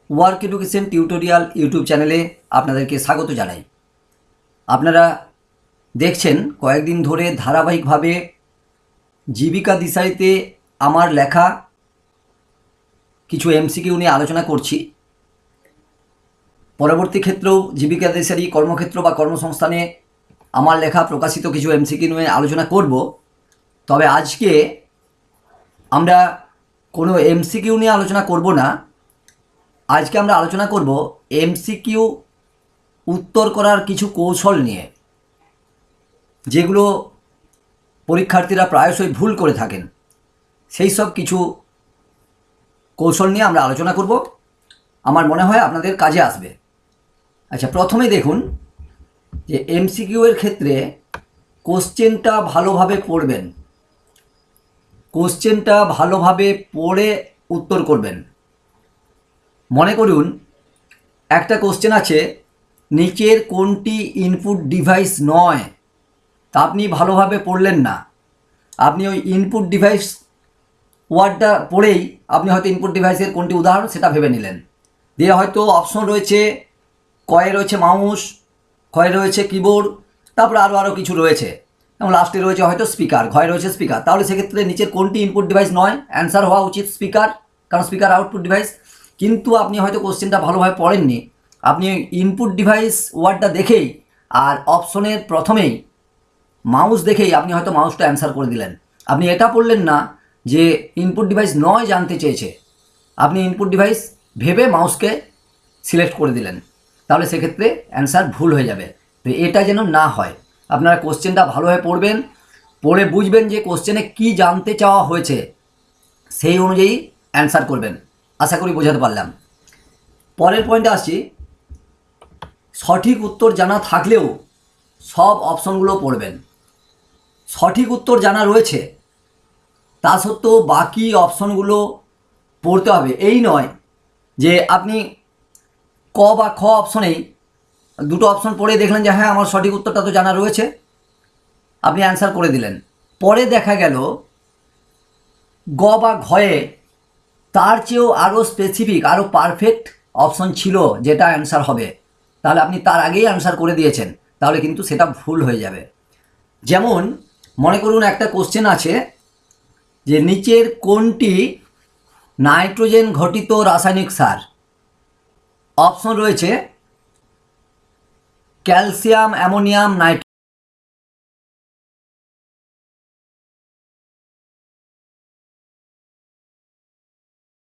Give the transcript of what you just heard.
Work education tutorial YouTube চ্যানেলে আপনাদেরকে স্বাগত জানাই। আপনারা দেখছেন কয়েকদিন ধরে ধারাবাহিকভাবে জীবিকা দিশারিতে আমার লেখা কিছু এমসিকিউ নিয়ে আলোচনা করছি। পরবর্তী ক্ষেত্রেও জীবিকা দিশারি কর্মক্ষেত্র বা কর্মসংস্থানে আমার লেখা প্রকাশিত কিছু এমসিকিউ নিয়ে আলোচনা করব। তবে আজকে আমরা কোনো এমসিকিউ নিয়ে আলোচনা করব না। আজকে আমরা আলোচনা করব এমসিকিউ উত্তর করার কিছু কৌশল নিয়ে, যেগুলো পরীক্ষার্থীরা প্রায়শই ভুল করে থাকেন। সেই সব কিছু কৌশল নিয়ে আমরা আলোচনা করব, আমার মনে হয় আপনাদের কাজে আসবে। আচ্ছা, প্রথমে দেখুন যে এমসিকিউ এর ক্ষেত্রে কোশ্চেনটা ভালোভাবে পড়বেন, কোশ্চেনটা ভালোভাবে পড়ে উত্তর করবেন। মনে করুন একটা কোশ্চেন আছে, নিচের কোনটি ইনপুট ডিভাইস নয়, তা আপনি ভালোভাবে পড়লেন না। আপনি ওই ইনপুট ডিভাইস ওয়ার্ডটা পড়েই আপনি হয়তো ইনপুট ডিভাইসের কোনটি উদাহরণ সেটা ভেবে নিলেন। দিয়ে হয়তো অপশন রয়েছে, কয়ে রয়েছে মাউস, ক্ষয়ে রয়েছে কিবোর্ড, তারপরে আরও কিছু রয়েছে, এবং লাস্টে রয়েছে হয়তো স্পিকার, ঘয়ে রয়েছে স্পিকার। তাহলে সেক্ষেত্রে নিচের কোনটি ইনপুট ডিভাইস নয়, অ্যান্সার হওয়া উচিত স্পিকার, কারণ স্পিকার আউটপুট ডিভাইস। কিন্তু আপনি হয়তো কোশ্চেনটা ভালোভাবে পড়েননি, আপনি ইনপুট ডিভাইস ওয়ার্ডটা দেখেই আর অপশনের প্রথমেই মাউস দেখেই আপনি হয়তো মাউসটা অ্যান্সার করে দিলেন। আপনি এটা পড়লেন না যে ইনপুট ডিভাইস নয় জানতে চেয়েছে, আপনি ইনপুট ডিভাইস ভেবে মাউসকে সিলেক্ট করে দিলেন। তাহলে সেক্ষেত্রে অ্যান্সার ভুল হয়ে যাবে। তো এটা যেন না হয়, আপনারা কোশ্চেনটা ভালোভাবে পড়বেন, পড়ে বুঝবেন যে কোশ্চেনে কি জানতে চাওয়া হয়েছে, সেই অনুযায়ী অ্যান্সার করবেন। আশা করি বোঝাতে পারলাম। পরের পয়েন্টে আসছি, সঠিক উত্তর জানা থাকলেও সব অপশনগুলো পড়বেন। সঠিক উত্তর জানা রয়েছে, তা সত্ত্বেও বাকি অপশনগুলো পড়তে হবে। এই নয় যে আপনি ক বা খ অপশনেই দুটো অপশন পড়ে দেখলেন যে হ্যাঁ আমার সঠিক উত্তরটা তো জানা রয়েছে, আপনি অ্যান্সার করে দিলেন। পরে দেখা গেল গ বা ঘয়ে তার চেয়েও আরও স্পেসিফিক, আরও পারফেক্ট অপশন ছিল যেটা অ্যান্সার হবে, তাহলে আপনি তার আগেই অ্যান্সার করে দিয়েছেন, তাহলে কিন্তু সেটা ভুল হয়ে যাবে। যেমন মনে করুন একটা কোশ্চেন আছে যে নিচের কোনটি নাইট্রোজেন ঘটিত রাসায়নিক সার। অপশন রয়েছে ক্যালসিয়াম, অ্যামোনিয়াম,